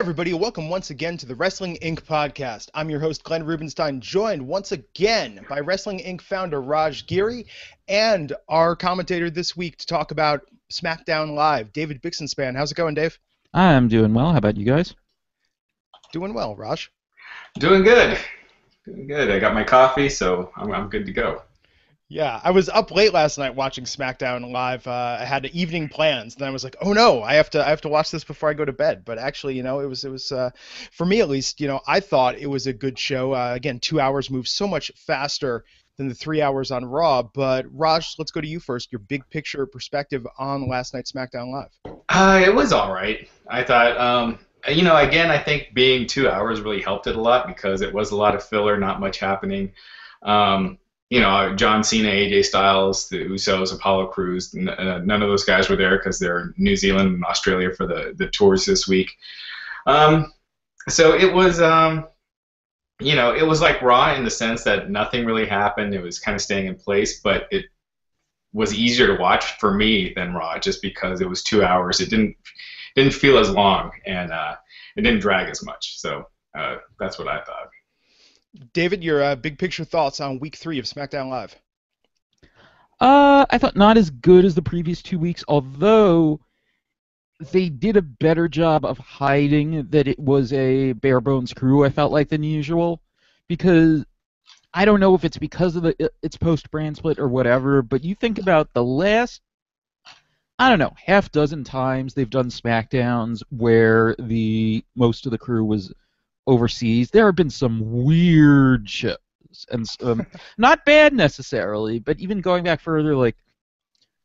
Everybody, welcome once again to the Wrestling Inc. podcast. I'm your host, Glenn Rubenstein, joined once again by Wrestling Inc. founder Raj Giri and our commentator this week to talk about SmackDown Live, David Bixenspan. How's it going, Dave? I'm doing well. How about you guys? Doing well, Raj. Doing good. Doing good. I got my coffee, so I'm good to go. Yeah, I was up late last night watching SmackDown Live. I had evening plans, then I was like, "Oh no, I have to watch this before I go to bed." But actually, it was for me at least. I thought it was a good show. Again, 2 hours moves so much faster than the 3 hours on Raw. But Raj, let's go to you first. Your big picture perspective on last night's SmackDown Live. It was all right. I thought, again, I think being 2 hours really helped it a lot because it was a lot of filler, not much happening. John Cena, AJ Styles, the Usos, Apollo Crews, none of those guys were there because they're in New Zealand and Australia for the tours this week. So it was, it was like Raw in the sense that nothing really happened. It was kind of staying in place, but it was easier to watch for me than Raw just because it was 2 hours. It didn't feel as long, and it didn't drag as much. So that's what I thought. David, your big picture thoughts on week 3 of SmackDown Live? I thought not as good as the previous 2 weeks, although they did a better job of hiding that it was a bare bones crew, I felt like, than usual. Because I don't know if it's because of its post-brand split or whatever, but you think about the last, I don't know, half dozen times they've done SmackDowns where most of the crew was overseas. There have been some weird shows, and not bad necessarily, but even going back further, like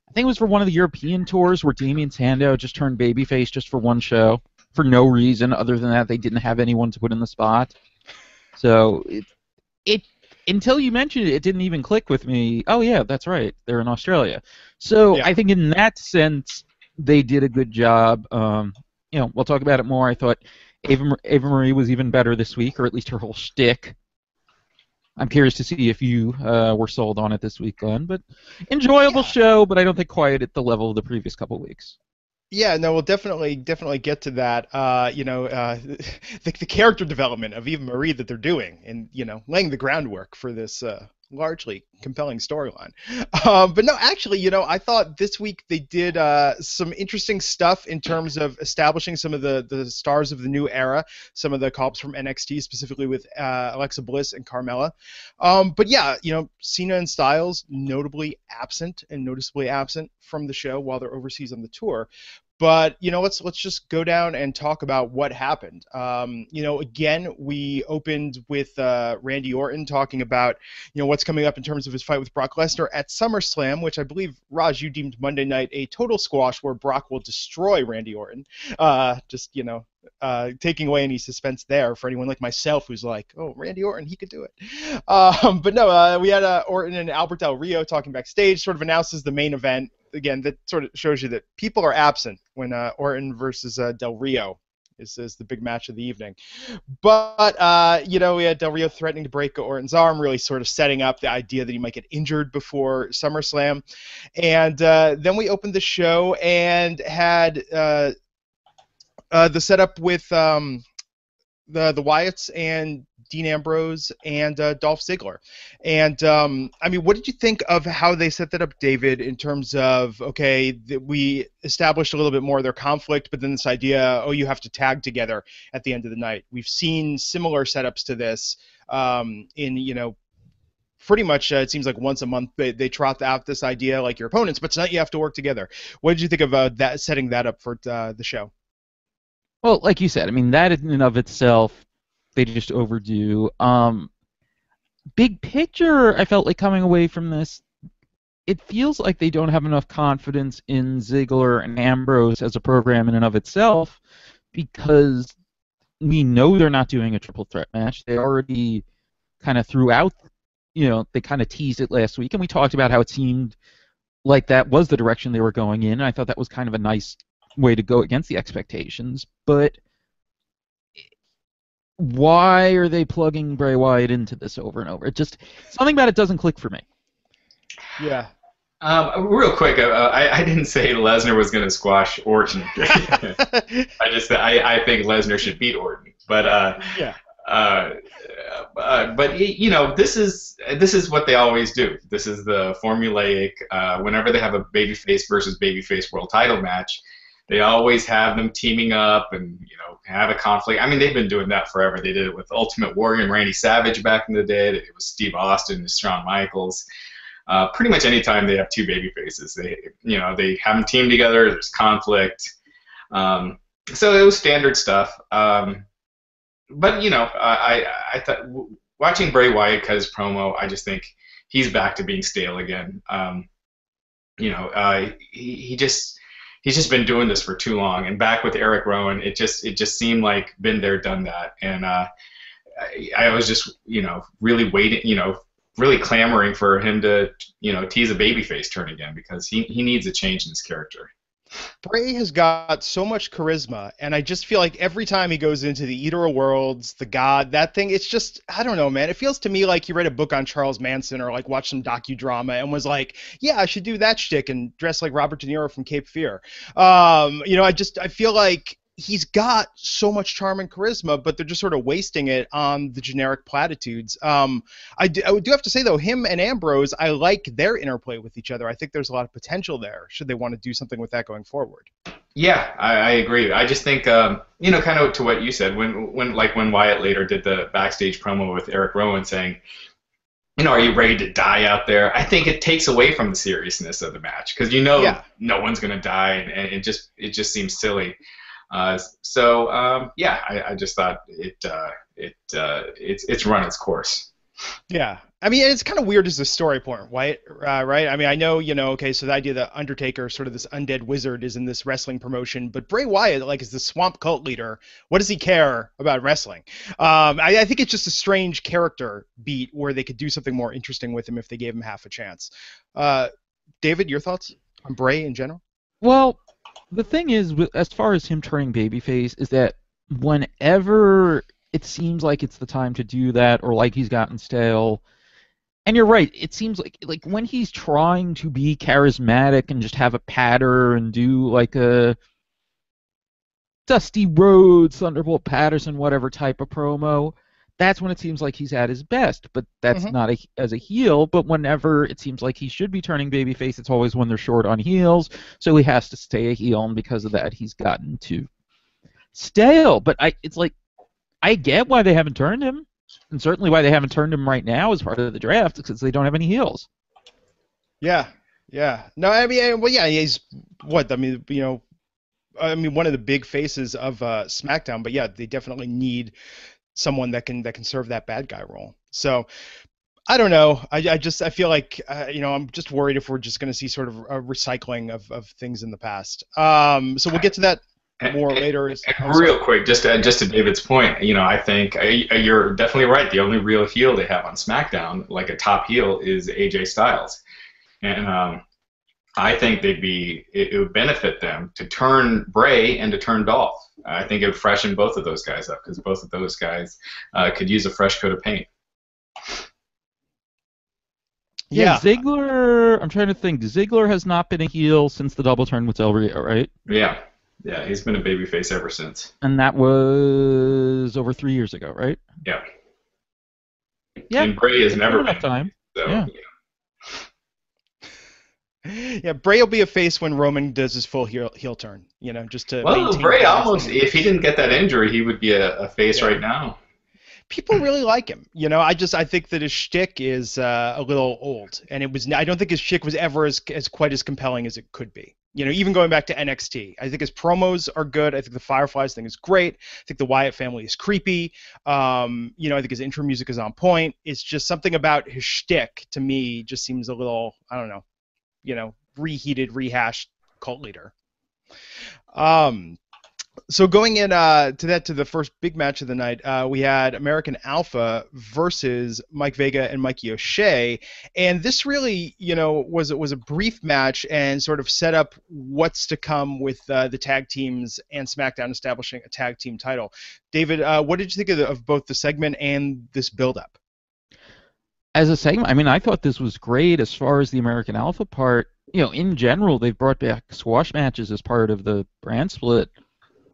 I think it was for one of the European tours where Damien Sandow just turned babyface just for one show for no reason other than that they didn't have anyone to put in the spot. So it until you mentioned it, it didn't even click with me. Oh yeah, that's right, they're in Australia. So yeah. I think in that sense they did a good job. We'll talk about it more. I thought Ava Marie was even better this week, or at least her whole shtick. I'm curious to see if you were sold on it this week, Glenn. But enjoyable show, but I don't think quite at the level of the previous couple of weeks. Yeah, no, we'll definitely get to that. The character development of Eva Marie that they're doing, and laying the groundwork for this largely compelling storyline. But no, actually, I thought this week they did some interesting stuff in terms of establishing some of the stars of the new era, some of the call-ups from NXT, specifically with Alexa Bliss and Carmella. But yeah, Cena and Styles noticeably absent from the show while they're overseas on the tour. But let's just go down and talk about what happened. Again, we opened with Randy Orton talking about what's coming up in terms of his fight with Brock Lesnar at SummerSlam, which I believe, Raj, you deemed Monday night a total squash where Brock will destroy Randy Orton. Taking away any suspense there for anyone like myself who's like, oh, Randy Orton, he could do it. But no, we had Orton and Albert Del Rio talking backstage, sort of announces the main event. Again, that sort of shows you that people are absent when Orton versus Del Rio is the big match of the evening. But, we had Del Rio threatening to break Orton's arm, really sort of setting up the idea that he might get injured before SummerSlam. And then we opened the show and had the setup with the Wyatts and Dean Ambrose and Dolph Ziggler. And, what did you think of how they set that up, David, in terms of, we established a little bit more of their conflict, but then this idea, you have to tag together at the end of the night. We've seen similar setups to this in, pretty much it seems like once a month they trot out this idea like your opponents, but tonight you have to work together. What did you think of that, setting that up for the show? Well, like you said, that in and of itself, they just overdo. Big picture, I felt like coming away from this, it feels like they don't have enough confidence in Ziggler and Ambrose as a program in and of itself, because we know they're not doing a triple threat match. They already kind of threw out, they kind of teased it last week, and we talked about how it seemed like that was the direction they were going in. And I thought that was kind of a nice way to go against the expectations, but why are they plugging Bray Wyatt into this over and over? It just, something about it doesn't click for me. Yeah. Real quick, I didn't say Lesnar was going to squash Orton. I think Lesnar should beat Orton. But Yeah. this is what they always do. This is the formulaic. Whenever they have a babyface versus babyface world title match, they always have them teaming up and have a conflict. I mean, they've been doing that forever. They did it with Ultimate Warrior and Randy Savage back in the day. It was Steve Austin and Shawn Michaels. Pretty much any time they have two baby faces, they have them team together. There's conflict, so it was standard stuff. But I thought watching Bray Wyatt's promo, I just think he's back to being stale again. He's just been doing this for too long. And back with Eric Rowan, it just seemed like been there, done that. And I was just really waiting, really clamoring for him to tease a babyface turn again, because he needs a change in his character. Bray has got so much charisma, and I just feel like every time he goes into the Eater of Worlds, the God, that thing, it's just, I don't know, man. It feels to me like he read a book on Charles Manson or like watched some docudrama and was like, yeah, I should do that shtick and dress like Robert De Niro from Cape Fear. I feel like he's got so much charm and charisma, but they're just sort of wasting it on the generic platitudes. I do have to say, though, him and Ambrose, I like their interplay with each other. I think there's a lot of potential there, should they want to do something with that going forward. Yeah, I agree. I just think, kind of to what you said, when Wyatt later did the backstage promo with Eric Rowan saying, are you ready to die out there? I think it takes away from the seriousness of the match, because no one's going to die, and it just seems silly. I just thought it's run its course. Yeah. I mean, it's kind of weird as a story point, right? I mean, I know, okay, so the idea that Undertaker, sort of this undead wizard, is in this wrestling promotion, but Bray Wyatt, is the swamp cult leader. What does he care about wrestling? I think it's just a strange character beat where they could do something more interesting with him if they gave him half a chance. David, your thoughts on Bray in general? Well, the thing is, as far as him turning babyface, is that whenever it seems like it's the time to do that, or like he's gotten stale, and you're right, it seems like when he's trying to be charismatic and just have a patter and do like a Dusty Rhodes, Thunderbolt Patterson, whatever type of promo, that's when it seems like he's at his best. But that's not as a heel. But whenever it seems like he should be turning babyface, it's always when they're short on heels. So he has to stay a heel, and because of that, he's gotten too stale. But I get why they haven't turned him, and certainly why they haven't turned him right now as part of the draft, because they don't have any heels. Yeah. No, I mean, well, yeah, he's what? I mean, one of the big faces of SmackDown. But yeah, they definitely need someone that can serve that bad guy role. So I don't know. I feel like I'm just worried if we're just going to see sort of a recycling of things in the past. So we'll get to that more later. Real quick, just to David's point, I think you're definitely right. The only real heel they have on SmackDown, like a top heel, is AJ Styles, and I think it would benefit them to turn Bray and to turn Dolph. I think it would freshen both of those guys up, because both of those guys could use a fresh coat of paint. Yeah, Ziggler, I'm trying to think. Ziggler has not been a heel since the double turn with Del Rio, right? Yeah, he's been a babyface ever since. And that was over 3 years ago, right? Yeah. Yeah. And Bray has never been. Time. So, yeah. Yeah, Bray will be a face when Roman does his full heel turn, just to maintain. Bray almost, if he didn't get that injury, he would be a face right now. People really like him. I think that his shtick is a little old, and I don't think his shtick was ever as quite as compelling as it could be. Even going back to NXT, I think his promos are good. I think the Fireflies thing is great. I think the Wyatt family is creepy. I think his intro music is on point. It's just something about his shtick, to me, just seems a little, I don't know, reheated, rehashed cult leader. So going in to the first big match of the night, we had American Alpha versus Mike Vega and Mikey O'Shea, and this really, was a brief match and sort of set up what's to come with the tag teams and SmackDown establishing a tag team title. David, what did you think of both the segment and this build-up? as a segment, I mean, I thought this was great as far as the American Alpha part. In general, they've brought back squash matches as part of the brand split,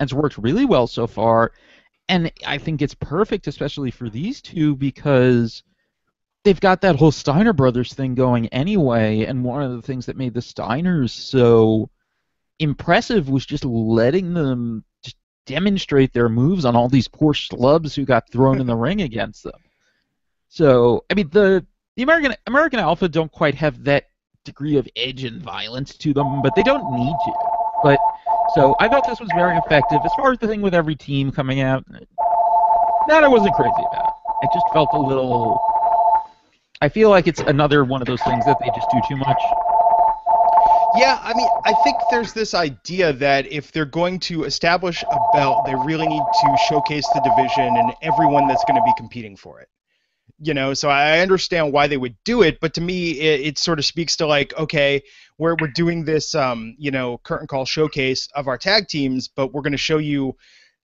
and it's worked really well so far. And I think it's perfect, especially for these two, because they've got that whole Steiner Brothers thing going anyway, and one of the things that made the Steiners so impressive was just letting them just demonstrate their moves on all these poor schlubs who got thrown in the ring against them. So, I mean, the American Alpha don't quite have that degree of edge and violence to them, but they don't need to. But so I thought this was very effective. As far as the thing with every team coming out, that I wasn't crazy about. It just felt a little. I feel like it's another one of those things that they just do too much. Yeah, I mean, I think there's this idea that if they're going to establish a belt, they really need to showcase the division and everyone that's going to be competing for it. So I understand why they would do it, but to me, it sort of speaks to like, okay, we're doing this, curtain call showcase of our tag teams, but we're going to show you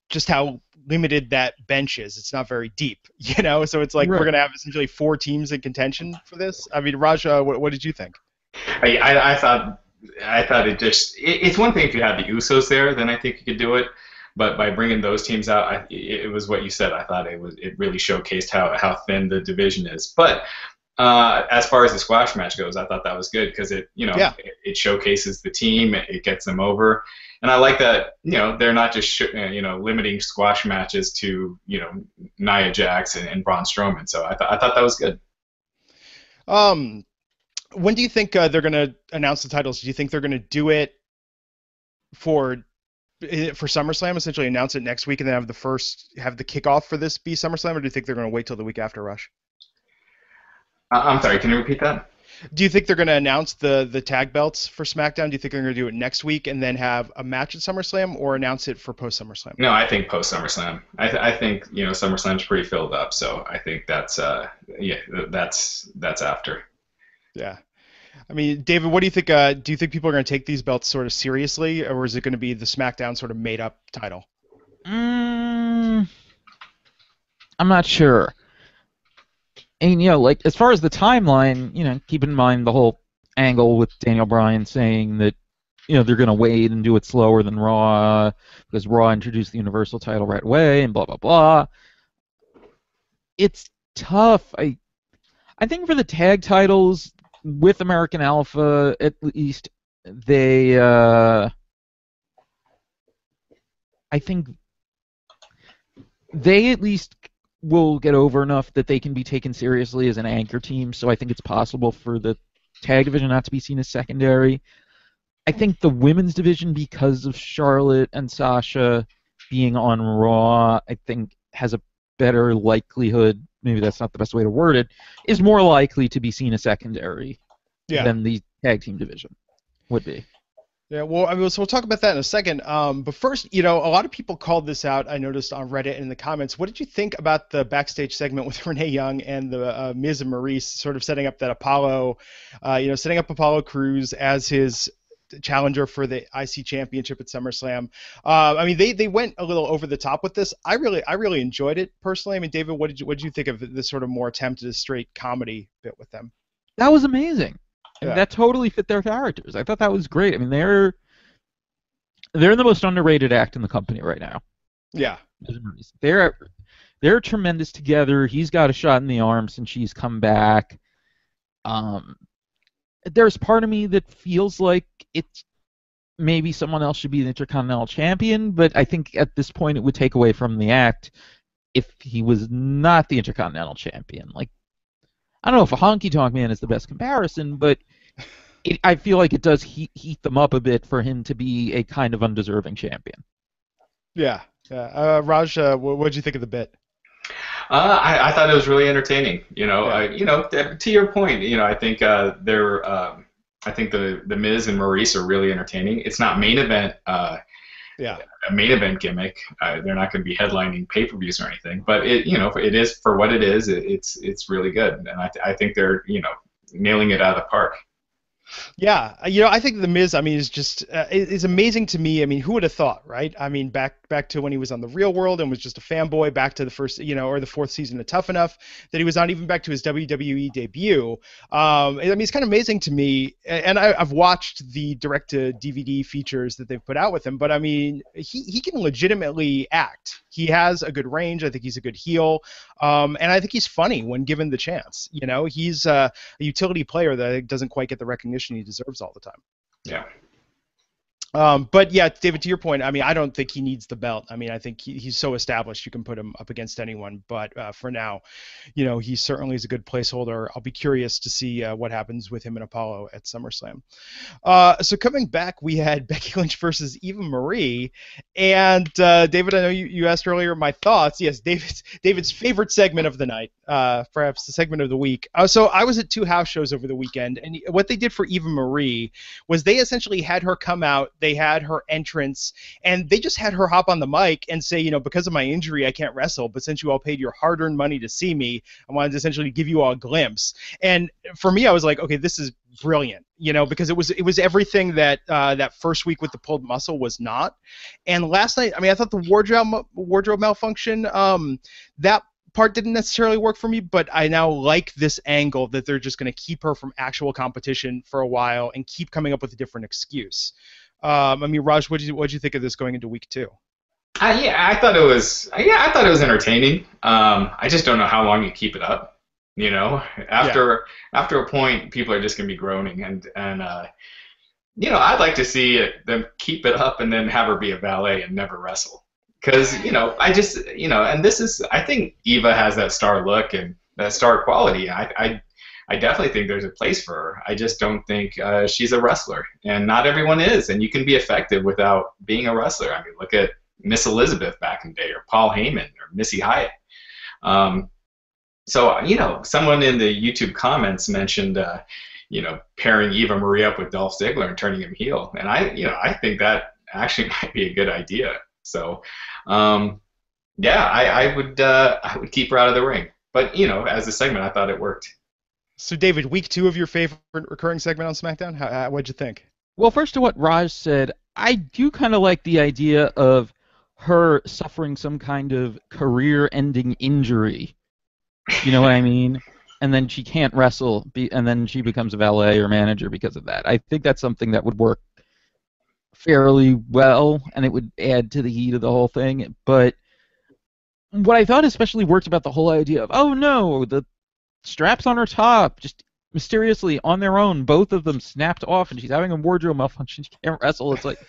just how limited that bench is. It's not very deep, So it's like We're going to have essentially 4 teams in contention for this. I mean, Raj, what did you think? I thought it's one thing if you had the Usos there, then I think you could do it. But by bringing those teams out, it was what you said. I thought it really showcased how thin the division is. But as far as the squash match goes, I thought that was good because it showcases the team, it gets them over, and I like that. They're not just limiting squash matches to Nia Jax and Braun Strowman. So I thought that was good. When do you think they're going to announce the titles? Do you think they're going to do it for SummerSlam, essentially announce it next week and then have the kickoff for this be SummerSlam, or do you think they're going to wait till the week after, Rush? I'm sorry, can you repeat that? Do you think they're going to announce the tag belts for SmackDown? Do you think they're going to do it next week and then have a match at SummerSlam, or announce it for post SummerSlam? No, I think post SummerSlam. I think SummerSlam's pretty filled up, so I think that's after. Yeah. I mean, David, what do you think? Do you think people are going to take these belts sort of seriously, or is it going to be the SmackDown sort of made-up title? I'm not sure. And, as far as the timeline, keep in mind the whole angle with Daniel Bryan saying that, they're going to wait and do it slower than Raw because Raw introduced the Universal title right away and blah, blah, blah. It's tough. I think for the tag titles, with American Alpha, at least, I think they at least will get over enough that they can be taken seriously as an anchor team, so I think it's possible for the tag division not to be seen as secondary. I think the women's division, because of Charlotte and Sasha being on Raw, I think has a better likelihood, maybe that's not the best way to word it, is more likely to be seen as secondary than the tag team division would be. Yeah, well, I mean, so we'll talk about that in a second. But first, a lot of people called this out, I noticed on Reddit and in the comments. What did you think about the backstage segment with Renee Young and the Miz and Maurice sort of setting up that Apollo, setting up Apollo Crews as his challenger for the IC championship at SummerSlam? I mean, they went a little over the top with this. I really enjoyed it personally. I mean, David, what did you think of this sort of more attempt at a straight comedy bit with them? That was amazing. Yeah. That totally fit their characters. I thought that was great. I mean, they're the most underrated act in the company right now. Yeah. They're tremendous together. He's got a shot in the arm since she's come back. There's part of me that feels like it's maybe someone else should be the Intercontinental Champion, but I think at this point it would take away from the act if he was not the Intercontinental Champion. Like, I don't know if a Honky Tonk Man is the best comparison, but I feel like it does heat them up a bit for him to be a kind of undeserving champion. Yeah. Raj, what did you think of the bit? I thought it was really entertaining. To your point, I think I think the Miz and Maurice are really entertaining. It's not main event. A main event gimmick. They're not going to be headlining pay-per-views or anything, but it is for what it is. It's really good, and I think they're nailing it out of the park. Yeah, I think The Miz, I mean, is just is amazing to me. I mean, who would have thought, right? I mean, back to when he was on The Real World and was just a fanboy, back to the first, or the fourth season of Tough Enough, that he was not even back to his WWE debut. I mean, it's kind of amazing to me, and I've watched the direct-to-DVD features that they've put out with him, but I mean, he can legitimately act. He has a good range. I think he's a good heel, and I think he's funny when given the chance. He's a utility player that I think doesn't quite get the recognition he deserves all the time. Yeah. But yeah, David, to your point, I mean, I don't think he needs the belt. I mean, I think he's so established you can put him up against anyone. But for now, he certainly is a good placeholder. I'll be curious to see what happens with him and Apollo at SummerSlam. So coming back, we had Becky Lynch versus Eva Marie. And David, I know you asked earlier my thoughts. Yes, David's favorite segment of the night, perhaps the segment of the week. So I was at 2 house shows over the weekend, and what they did for Eva Marie was they essentially had her come out. They had her entrance, and they just had her hop on the mic and say, because of my injury, I can't wrestle, but since you all paid your hard-earned money to see me, I wanted to essentially give you all a glimpse. And for me, I was like, okay, this is brilliant, because it was everything that that first week with the pulled muscle was not. And last night, I mean, I thought the wardrobe malfunction, that part didn't necessarily work for me, but I now like this angle that they're just going to keep her from actual competition for a while and keep coming up with a different excuse. I mean, Raj, what did you think of this going into week 2? Yeah, I thought it was entertaining. I just don't know how long you keep it up. After a point, people are just gonna be groaning, and I'd like to see them keep it up and then have her be a valet and never wrestle. Because and this is, I think Eva has that star look and that star quality. I definitely think there's a place for her. I just don't think she's a wrestler, and not everyone is. And you can be effective without being a wrestler. I mean, look at Miss Elizabeth back in the day, or Paul Heyman, or Missy Hyatt. So someone in the YouTube comments mentioned, pairing Eva Marie up with Dolph Ziggler and turning him heel, and I think that actually might be a good idea. So, I would keep her out of the ring. But as a segment, I thought it worked. So, David, week 2 of your favorite recurring segment on SmackDown, what'd you think? Well, first to what Raj said, I do kind of like the idea of her suffering some kind of career-ending injury. You know what I mean? And then she can't wrestle, and then she becomes a valet or manager because of that. I think that's something that would work fairly well, and it would add to the heat of the whole thing. But what I thought especially worked about the whole idea of, oh no, the straps on her top just mysteriously on their own, both of them snapped off, and she's having a wardrobe malfunction. She can't wrestle. It's like,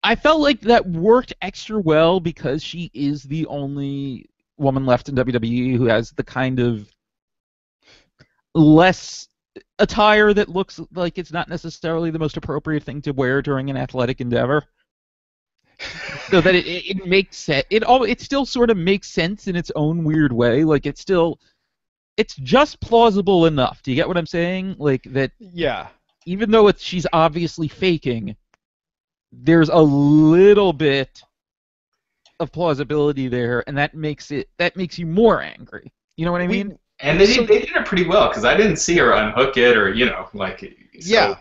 I felt like that worked extra well because she is the only woman left in WWE who has the kind of less attire that looks like it's not necessarily the most appropriate thing to wear during an athletic endeavor. So that it makes sense. It still sort of makes sense in its own weird way. Like it's just plausible enough. Do you get what I'm saying? Like that. Yeah. Even though she's obviously faking, there's a little bit of plausibility there, and that makes you more angry. You know what I mean? And they did it pretty well, because I didn't see her unhook it, or yeah.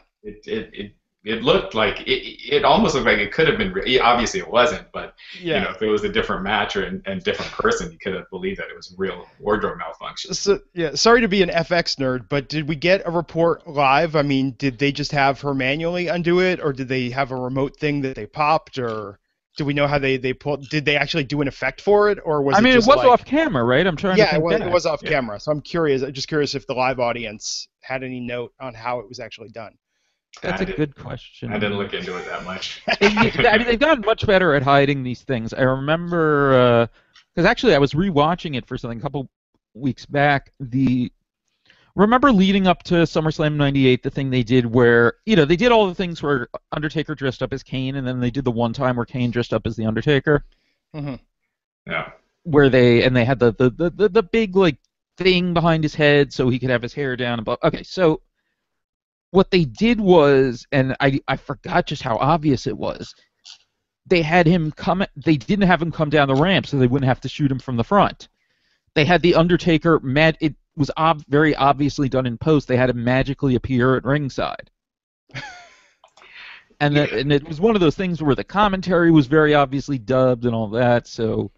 It looked like it almost looked like it could have been. Obviously, it wasn't, but yeah. If it was a different match and different person, you could have believed that it was a real wardrobe malfunction. So yeah, sorry to be an FX nerd, but did we get a report live? I mean, did they just have her manually undo it, or did they have a remote thing that they popped, or do we know how they pulled? Did they actually do an effect for it, or was it? I mean, it was off camera, right? I'm trying to think back. It was off camera. So I'm just curious if the live audience had any note on how it was actually done. That's a good question. I didn't look into it that much. I mean, they've gotten much better at hiding these things. I remember, because actually I was rewatching it for something a couple weeks back. Remember leading up to SummerSlam '98, the thing they did where, they did all the things where Undertaker dressed up as Kane, and then they did the one time where Kane dressed up as the Undertaker. Mm-hmm. Yeah. Where they had the big thing behind his head so he could have his hair down. Okay, so what they did was, and I forgot just how obvious it was, they didn't have him come down the ramp so they wouldn't have to shoot him from the front. They had the Undertaker was very obviously done in post. They had to magically appear at ringside. And it was one of those things where the commentary was very obviously dubbed and all that, so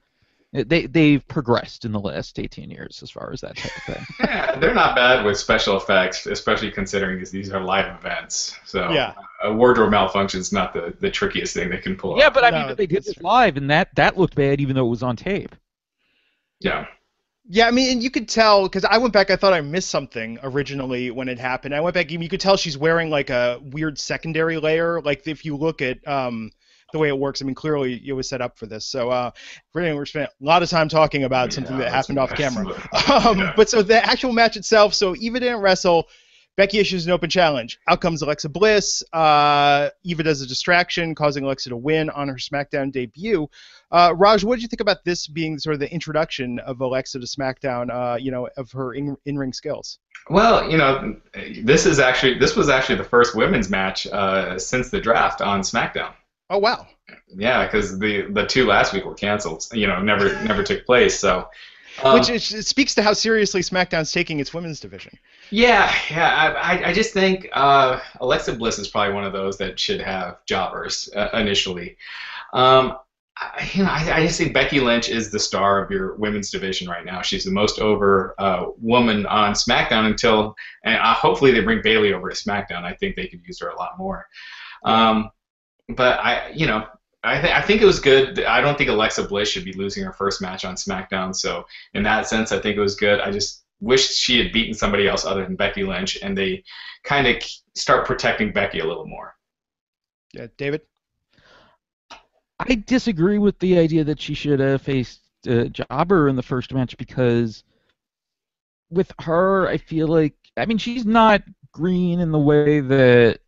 they've progressed in the last 18 years as far as that type of thing. Yeah, they're not bad with special effects, especially considering these are live events. So yeah. A wardrobe malfunction is not the trickiest thing they can pull off. Yeah, but I mean, they did this live, and that looked bad even though it was on tape. Yeah. Yeah, I mean, and you could tell, because I went back, I thought I missed something originally when it happened. I went back, and you could tell she's wearing, like, a weird secondary layer. Like, if you look at the way it works, I mean, clearly it was set up for this. So, we spent a lot of time talking about something that happened off camera. But so the actual match itself, so Eva didn't wrestle. Becky issues an open challenge. Out comes Alexa Bliss. Eva does a distraction, causing Alexa to win on her SmackDown debut. Raj, what did you think about this being sort of the introduction of Alexa to SmackDown, of her in-ring skills? Well, this was actually the first women's match since the draft on SmackDown. Oh, wow. Yeah, because the two last week were canceled. Never took place. So, which it speaks to how seriously SmackDown's taking its women's division. Yeah. I just think Alexa Bliss is probably one of those that should have jobbers initially. I just think Becky Lynch is the star of your women's division right now. She's the most over woman on SmackDown and hopefully they bring Bayley over to SmackDown. I think they could use her a lot more. But I think it was good. I don't think Alexa Bliss should be losing her first match on SmackDown. So in that sense, I think it was good. I just wish she had beaten somebody else other than Becky Lynch, and they kind of start protecting Becky a little more. Yeah, David? I disagree with the idea that she should have faced Jobber in the first match, because with her, I feel like, I mean, she's not green in the way that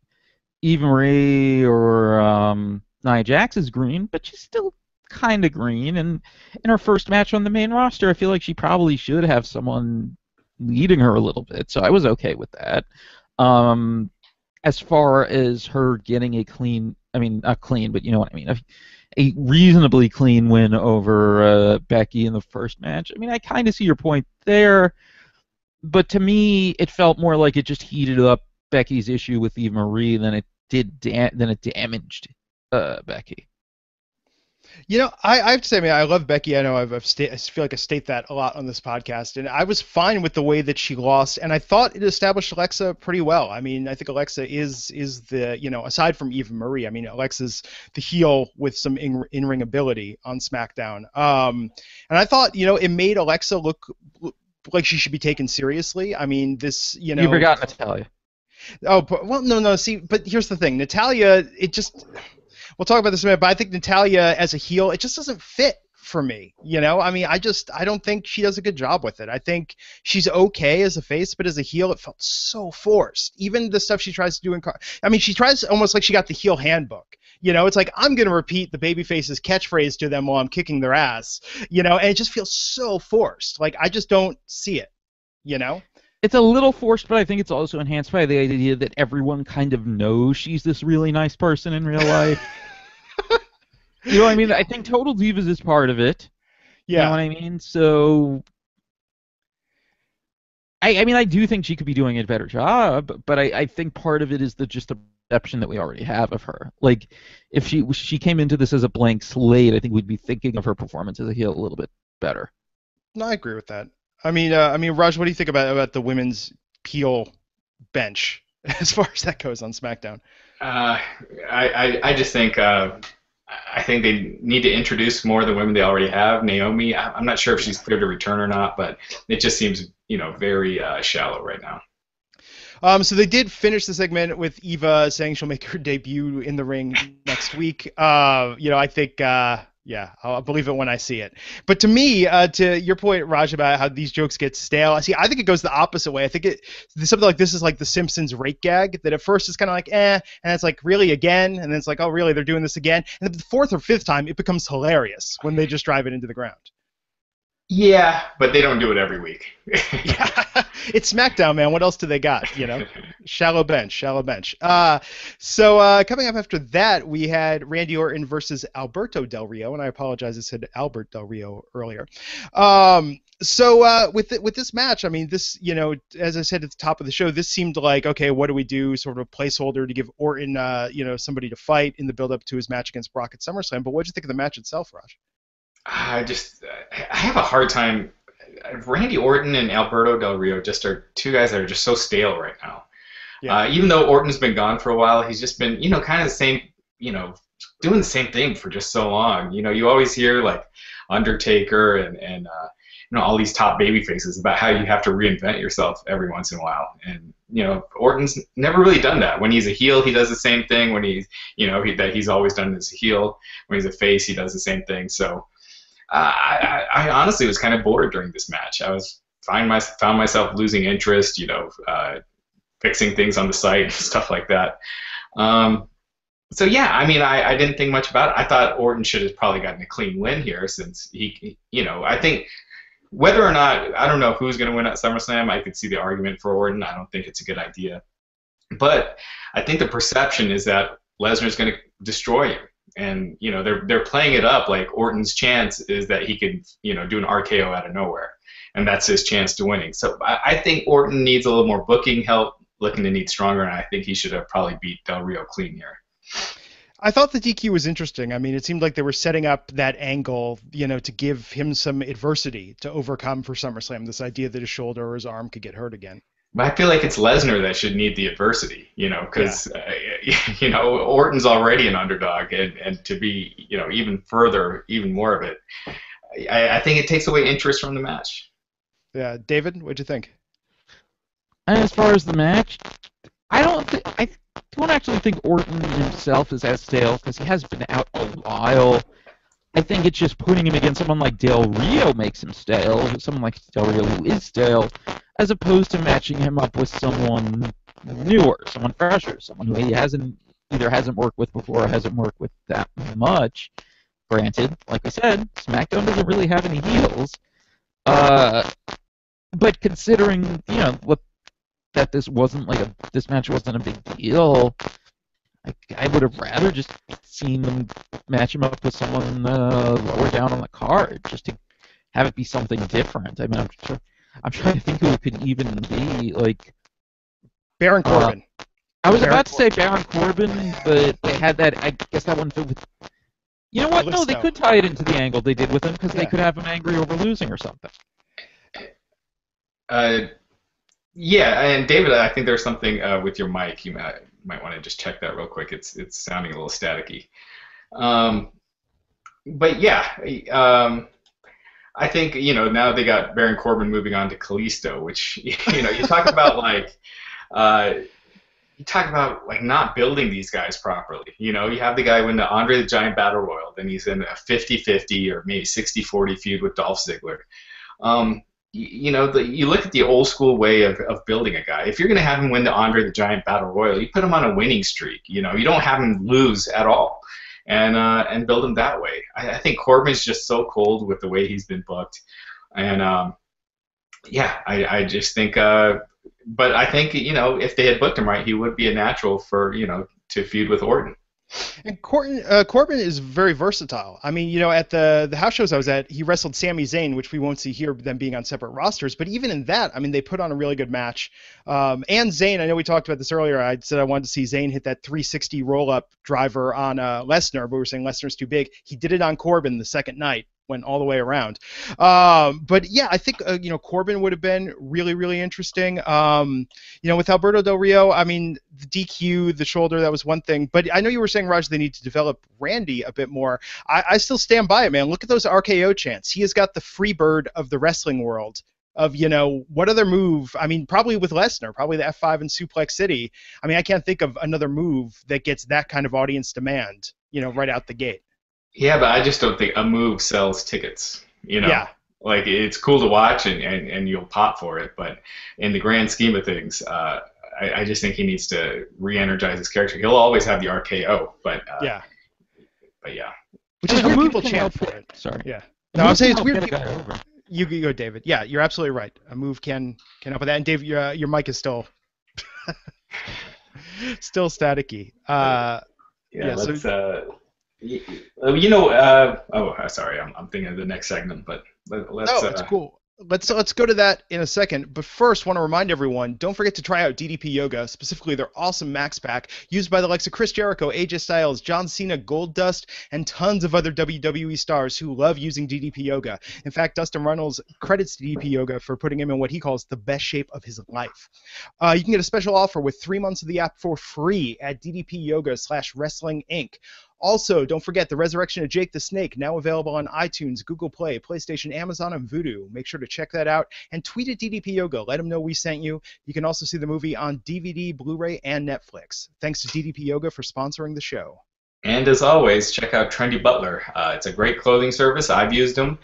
Eva Marie or Nia Jax is green, but she's still kind of green. And in her first match on the main roster, I feel like she probably should have someone leading her a little bit, so I was okay with that. As far as her getting a clean, I mean, not clean, but you know what I mean, a reasonably clean win over Becky in the first match, I mean, I kind of see your point there, but to me, it felt more like it just heated up Becky's issue with Eva Marie than it damaged Becky. I have to say, I love Becky. I know I feel like I state that a lot on this podcast, and I was fine with the way that she lost, and I thought it established Alexa pretty well. I mean, I think Alexa is the, aside from Eva Marie, I mean, Alexa's the heel with some in-ring ability on SmackDown. And I thought, it made Alexa look like she should be taken seriously. I mean, this, You forgot Natalya. Oh, well, no. See, but here's the thing. Natalya, we'll talk about this in a minute, but I think Natalya as a heel, it just doesn't fit for me. I mean, I don't think she does a good job with it. I think she's okay as a face, but as a heel, it felt so forced. Even the stuff she tries to do she tries almost like she got the heel handbook. It's like, I'm going to repeat the babyface's catchphrase to them while I'm kicking their ass, and it just feels so forced. Like, I just don't see it, It's a little forced, but I think it's also enhanced by the idea that everyone kind of knows she's this really nice person in real life. You know what I mean? I think Total Divas is part of it. Yeah. You know what I mean? So, I do think she could be doing a better job, but I think part of it is just the perception that we already have of her. Like, if she came into this as a blank slate, I think we'd be thinking of her performance as a heel a little bit better. No, I agree with that. I mean, Raj, what do you think about the women's heel bench as far as that goes on SmackDown? I just think I think they need to introduce more of the women they already have. Naomi, I'm not sure if she's clear to return or not, but it just seems very shallow right now. So they did finish the segment with Eva saying she'll make her debut in the ring next week. I think. Yeah, I'll believe it when I see it. But to me, to your point, Raj, about how these jokes get stale, I think it goes the opposite way. I think something like this is like the Simpsons rake gag, that at first it's kind of like, and it's like, really, again? And then it's like, oh, really, they're doing this again? And then the fourth or fifth time, it becomes hilarious when they just drive it into the ground. Yeah, but they don't do it every week. Yeah. It's SmackDown, man. What else do they got? You know, shallow bench. So coming up after that, we had Randy Orton versus Alberto Del Rio, and I apologize, I said Albert Del Rio earlier. So with this match, I mean, this, you know, as I said at the top of the show, this seemed like, okay, what do we do? Sort of a placeholder to give Orton, you know, somebody to fight in the build-up to his match against Brock at SummerSlam. But what did you think of the match itself, Raj? I have a hard time. Randy Orton and Alberto Del Rio just are two guys that are just so stale right now. Yeah. Even though Orton's been gone for a while, he's just been, you know, kind of the same, you know, doing the same thing for just so long. You know, you always hear like Undertaker and you know, all these top baby faces about how you have to reinvent yourself every once in a while. And, you know, Orton's never really done that. When he's a heel, he does the same thing. When he's, you know, that he's always done as a heel. When he's a face, he does the same thing. So I honestly was kind of bored during this match. I found myself losing interest, you know, fixing things on the site and stuff like that. So yeah, I mean, I didn't think much about it. I thought Orton should have probably gotten a clean win here, since he, you know, I think whether or not, I don't know who's going to win at SummerSlam. I could see the argument for Orton. I don't think it's a good idea, but I think the perception is that Lesnar's going to destroy him. And, you know, they're playing it up like Orton's chance is that he could, you know, do an RKO out of nowhere, and that's his chance to winning. So I think Orton needs a little more booking help, looking to need stronger, and I think he should have probably beat Del Rio clean here. I thought the DQ was interesting. I mean, it seemed like they were setting up that angle, you know, to give him some adversity to overcome for SummerSlam, this idea that his shoulder or his arm could get hurt again. But I feel like it's Lesnar that should need the adversity, you know, because, you know, Orton's already an underdog, and to be, you know, even more of it, I think it takes away interest from the match. Yeah, David, what'd you think? As far as the match, I don't actually think Orton himself is as stale, because he has been out a while. I think it's just putting him against someone like Del Rio makes him stale, someone like Del Rio who is stale, as opposed to matching him up with someone newer, someone fresher, someone who he either hasn't worked with before or hasn't worked with that much. Granted, like I said, SmackDown doesn't really have any heels, but considering, you know, that this match wasn't a big deal, I would have rather just seen them match him up with someone lower down on the card, just to have it be something different. I mean, I'm trying to think who it could even be, like Baron Corbin. I was about to say Baron Corbin, but they had that. I guess that one fit with. You know what? No, they could tie it into the angle they did with him, because they could have him angry over losing or something. Yeah, and David, I think there's something with your mic. You might want to just check that real quick. It's sounding a little staticky. But yeah, I think, you know, now they got Baron Corbin moving on to Kalisto, which, you know, you talk about not building these guys properly. You know, you have the guy win the Andre the Giant Battle Royal, then he's in a 50-50 or maybe 60-40 feud with Dolph Ziggler. You know, you look at the old school way of building a guy. If you're going to have him win the Andre the Giant Battle Royal, you put him on a winning streak. You know, you don't have him lose at all, and build him that way. I think Corbin's just so cold with the way he's been booked, and yeah, I just think. But I think, you know, if they had booked him right, he would be a natural for, you know, to feud with Orton. And Corbin is very versatile. I mean, you know, at the house shows I was at, he wrestled Sami Zayn, which we won't see here, them being on separate rosters. But even in that, I mean, they put on a really good match. And Zayn, I know we talked about this earlier. I said I wanted to see Zayn hit that 360 roll-up driver on Lesnar, but we were saying Lesnar's too big. He did it on Corbin the second night. Went all the way around. But yeah, I think, you know, Corbin would have been really, really interesting. You know, with Alberto Del Rio, I mean, the DQ, the shoulder, that was one thing. But I know you were saying, Raj, they need to develop Randy a bit more. I still stand by it, man. Look at those RKO chants. He has got the free bird of the wrestling world of, you know, what other move? I mean, probably with Lesnar, probably the F5 in Suplex City. I mean, I can't think of another move that gets that kind of audience demand, you know, right out the gate. Yeah, but I just don't think a move sells tickets, you know? Yeah. Like, it's cool to watch and you'll pop for it, but in the grand scheme of things, I just think he needs to re-energize his character. He'll always have the RKO, but yeah. Which is weird people chant for it. Sorry. Yeah. No, I'm saying it's weird people. You go, David. Yeah, you're absolutely right. A move can help with that. And Dave, your mic is still still staticky. Yeah, So let's. Sorry, I'm thinking of the next segment, but let's. no, it's cool. Let's go to that in a second. But first, want to remind everyone, don't forget to try out DDP Yoga, specifically their awesome Max Pack, used by the likes of Chris Jericho, AJ Styles, John Cena, Goldust, and tons of other WWE stars who love using DDP Yoga. In fact, Dustin Runnels credits DDP Yoga for putting him in what he calls the best shape of his life. You can get a special offer with 3 months of the app for free at DDP Yoga/Wrestling Inc. Also, don't forget The Resurrection of Jake the Snake, now available on iTunes, Google Play, PlayStation, Amazon, and Vudu. Make sure to check that out and tweet at DDP Yoga. Let them know we sent you. You can also see the movie on DVD, Blu-ray, and Netflix. Thanks to DDP Yoga for sponsoring the show. And as always, check out Trendy Butler. It's a great clothing service. I've used them.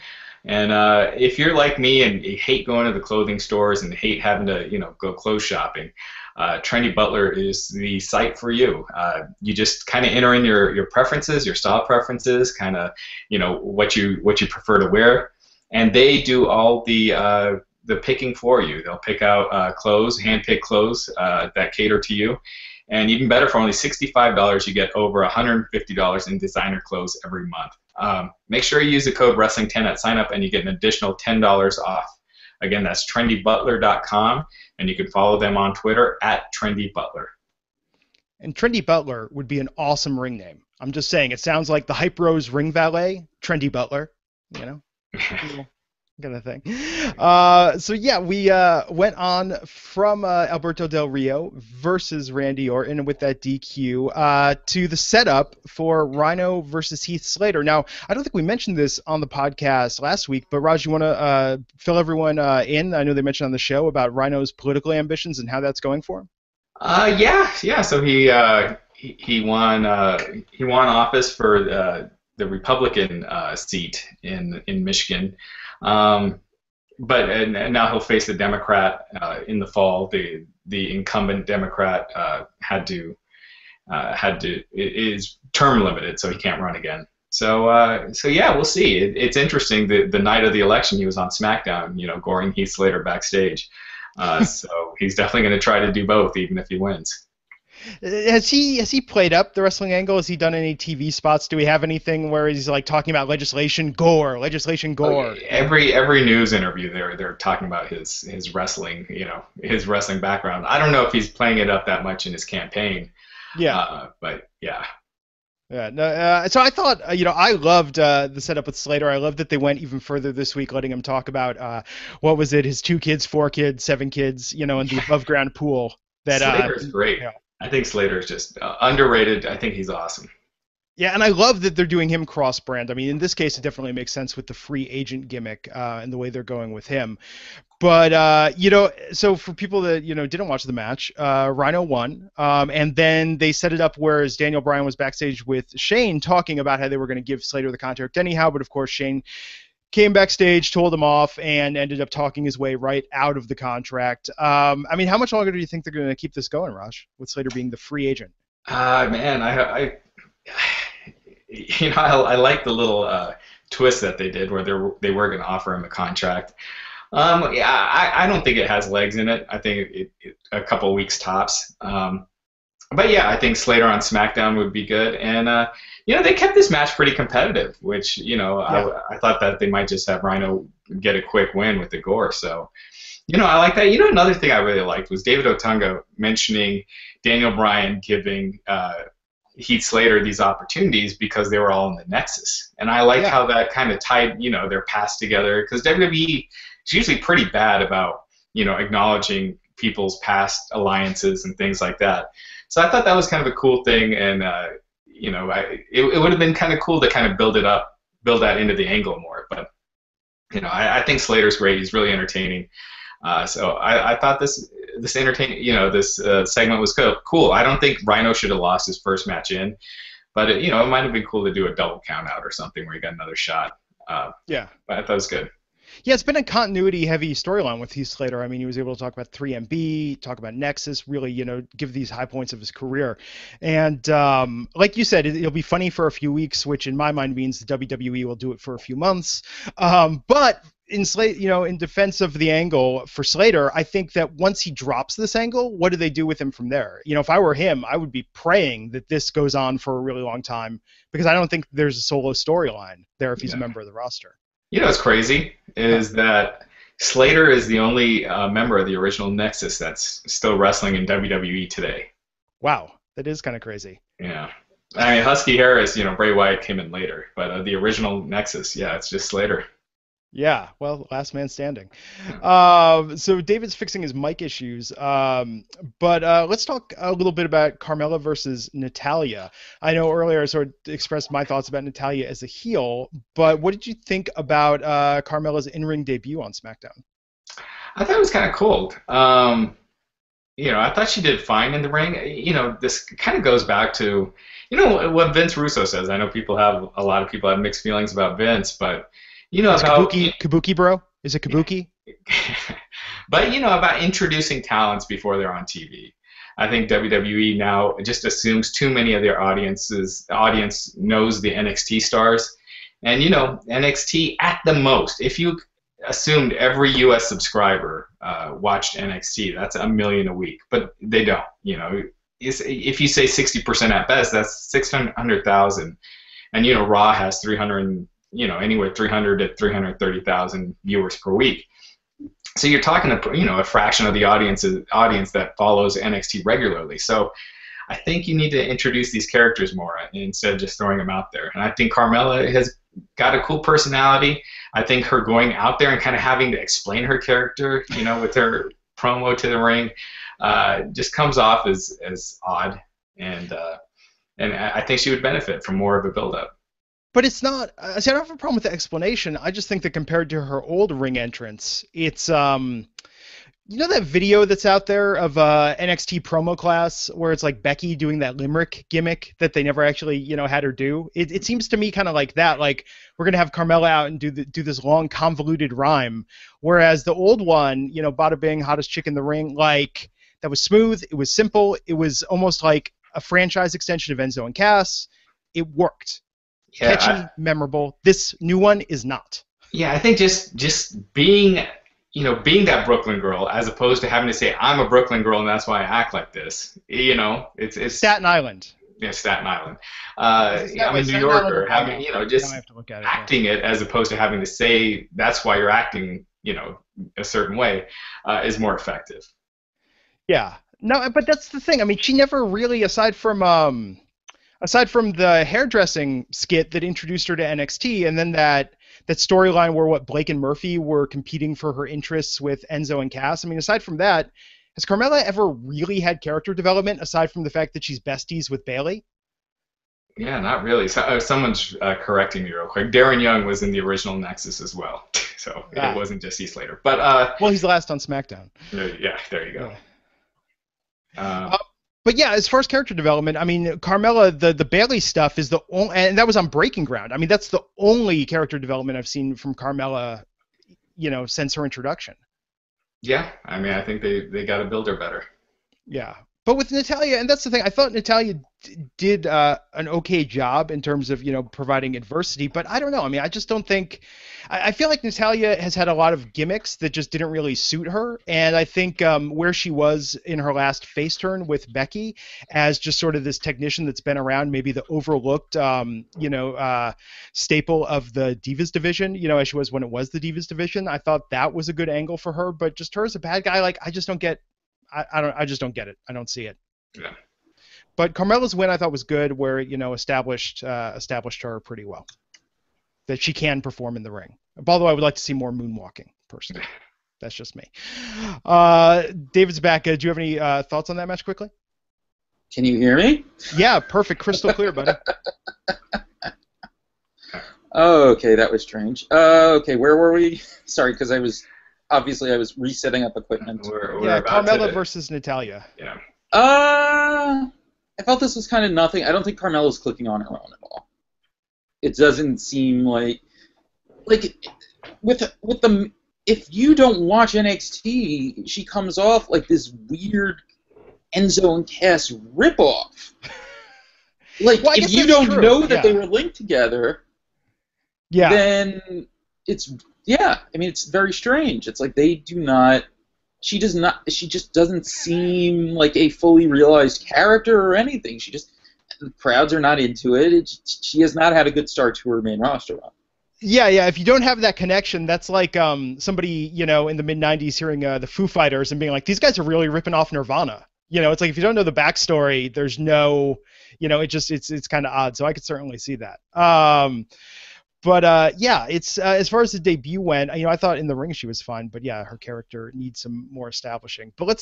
And if you're like me and you hate going to the clothing stores and hate having to, go clothes shopping, Trendy Butler is the site for you. You just kind of enter in your preferences, your style preferences, kind of, what you prefer to wear, and they do all the picking for you. They'll pick out clothes, hand-picked clothes that cater to you. And even better, for only $65, you get over $150 in designer clothes every month. Make sure you use the code Wrestling10 at sign-up, and you get an additional $10 off. Again, that's trendybutler.com, and you can follow them on Twitter at trendybutler. And Trendy Butler would be an awesome ring name. I'm just saying, it sounds like the Hype Bros ring valet, Trendy Butler, kind of thing. So yeah, we went on from Alberto Del Rio versus Randy Orton with that DQ to the setup for Rhino versus Heath Slater. Now, I don't think we mentioned this on the podcast last week, but Raj, you want to fill everyone in? I know they mentioned on the show about Rhino's political ambitions and how that's going for him. Yeah. So he won office for the Republican seat in Michigan. But now he'll face the Democrat in the fall. The incumbent Democrat is term limited, so he can't run again. So yeah, we'll see. It's interesting. The night of the election, he was on SmackDown, goring Heath Slater backstage. So he's definitely going to try to do both, even if he wins. Has he played up the wrestling angle? Has he done any TV spots? Do we have anything where he's like talking about legislation gore? Every news interview they're talking about his wrestling, his wrestling background. I don't know if he's playing it up that much in his campaign. Yeah. But yeah. Yeah. No. So I thought, I loved the setup with Slater. I loved that they went even further this week, letting him talk about what was it? His 2 kids, 4 kids, 7 kids, in the above ground pool. That Slater's great. I think Slater's just underrated. I think he's awesome. Yeah, and I love that they're doing him cross-brand. I mean, in this case, it definitely makes sense with the free agent gimmick and the way they're going with him. But, so for people that, didn't watch the match, Rhino won. And then they set it up whereas Daniel Bryan was backstage with Shane talking about how they were going to give Slater the contract anyhow. But, of course, Shane came backstage, told him off, and ended up talking his way right out of the contract. How much longer do you think they're going to keep this going, Raj, with Slater being the free agent? Man, I like the little twist that they did where they were going to offer him a contract. I don't think it has legs in it. I think it a couple weeks tops. But yeah, I think Slater on SmackDown would be good. And, they kept this match pretty competitive, which, I thought that they might just have Rhino get a quick win with the gore. So, I like that. Another thing I really liked was David Otunga mentioning Daniel Bryan giving Heath Slater these opportunities because they were all in the Nexus. And I like how that kind of tied, their past together. Because WWE is usually pretty bad about, acknowledging people's past alliances and things like that. So I thought that was kind of a cool thing, and it would have been kind of cool to kind of build that into the angle more. But I think Slater's great. He's really entertaining. So I thought this entertaining, this segment was cool. I don't think Rhino should have lost his first match in, but it might have been cool to do a double count out or something where he got another shot. But I thought it was good. Yeah, it's been a continuity-heavy storyline with Heath Slater. I mean, he was able to talk about 3MB, talk about Nexus, really, give these high points of his career. And like you said, it'll be funny for a few weeks, which in my mind means the WWE will do it for a few months. But in in defense of the angle for Slater, I think that once he drops this angle, what do they do with him from there? If I were him, I would be praying that this goes on for a really long time, because I don't think there's a solo storyline there if he's a member of the roster. What's crazy is that Slater is the only member of the original Nexus that's still wrestling in WWE today. Wow, that is kind of crazy. Yeah. I mean, Husky Harris, Bray Wyatt came in later, but the original Nexus, it's just Slater. Yeah, well, last man standing. So David's fixing his mic issues, but let's talk a little bit about Carmella versus Natalya. I know earlier I sort of expressed my thoughts about Natalya as a heel, but what did you think about Carmella's in-ring debut on SmackDown? I thought it was kind of cold. I thought she did fine in the ring. This kind of goes back to, what Vince Russo says. I know a lot of people have mixed feelings about Vince, but Kabuki, bro? Is it Kabuki? But about introducing talents before they're on TV. I think WWE now just assumes too many of their audience knows the NXT stars, and NXT at the most. If you assumed every U.S. subscriber watched NXT, that's 1 million a week, but they don't. If you say 60% at best, that's 600,000, and Raw has 300. Anywhere 300 to 330,000 viewers per week. So you're talking a fraction of the audience that follows NXT regularly. So I think you need to introduce these characters more instead of just throwing them out there. And I think Carmella has got a cool personality. I think her going out there and kind of having to explain her character, with her promo to the ring, just comes off as odd. And I think she would benefit from more of a build-up. But it's not. I don't have a problem with the explanation. I just think that compared to her old ring entrance, it's that video that's out there of NXT promo class where it's like Becky doing that limerick gimmick that they never actually had her do. It seems to me kind of like that. Like we're gonna have Carmella out and do this long convoluted rhyme, whereas the old one, bada bing, hottest chick in the ring, like that was smooth. It was simple. It was almost like a franchise extension of Enzo and Cass. It worked. Yeah, catchy, memorable. This new one is not. Yeah, I think just being that Brooklyn girl, as opposed to having to say I'm a Brooklyn girl and that's why I act like this. It's Staten Island. Yeah, Staten Island. I'm a New Yorker. Having just acting it as opposed to having to say that's why you're acting a certain way is more effective. Yeah. No, but that's the thing. I mean, she never really, aside from the hairdressing skit that introduced her to NXT, and then that storyline where Blake and Murphy were competing for her interests with Enzo and Cass. I mean, aside from that, has Carmella ever really had character development aside from the fact that she's besties with Bayley? Yeah, not really. So, someone's correcting me real quick. Darren Young was in the original Nexus as well, so it wasn't just Heath Slater. But well, he's last on SmackDown. Yeah, there you go. But yeah, as far as character development, I mean, Carmella, the Bayley stuff is the only, and that was on Breaking Ground. I mean, that's the only character development I've seen from Carmella, since her introduction. Yeah, I mean, I think they got to build her better. Yeah. But with Natalya, and that's the thing, I thought Natalya did an okay job in terms of, providing adversity, but I don't know. I mean, I just don't think, I feel like Natalya has had a lot of gimmicks that just didn't really suit her, and I think where she was in her last face turn with Becky as just sort of this technician that's been around, maybe the overlooked, staple of the Divas division, as she was when it was the Divas division, I thought that was a good angle for her, but just her as a bad guy, like, I just don't get I just don't get it. I don't see it. Yeah. But Carmella's win I thought was good, where established her pretty well, that she can perform in the ring. Although I would like to see more moonwalking personally. That's just me. David's back. Do you have any thoughts on that match quickly? Can you hear me? Yeah, perfect, crystal clear, buddy. Okay, that was strange. Okay, where were we? Sorry, because I was resetting up equipment. We're Carmella versus Natalya. Yeah. I felt this was kind of nothing. I don't think Carmella's clicking on her own at all. It doesn't seem like with the if you don't watch NXT, she comes off like this weird Enzo and Cass ripoff. Like, well, if you don't know that they were linked together, then it's Yeah, I mean, it's very strange. It's like they do not. She just doesn't seem like a fully realized character or anything. The crowds are not into it. She has not had a good start to her main roster run. Yeah. If you don't have that connection, that's like somebody, in the mid-'90s hearing the Foo Fighters and being like, these guys are really ripping off Nirvana. It's like if you don't know the backstory, there's no, it's kind of odd. So I could certainly see that. But it's as far as the debut went, I thought in the ring she was fine, but yeah, her character needs some more establishing. But let's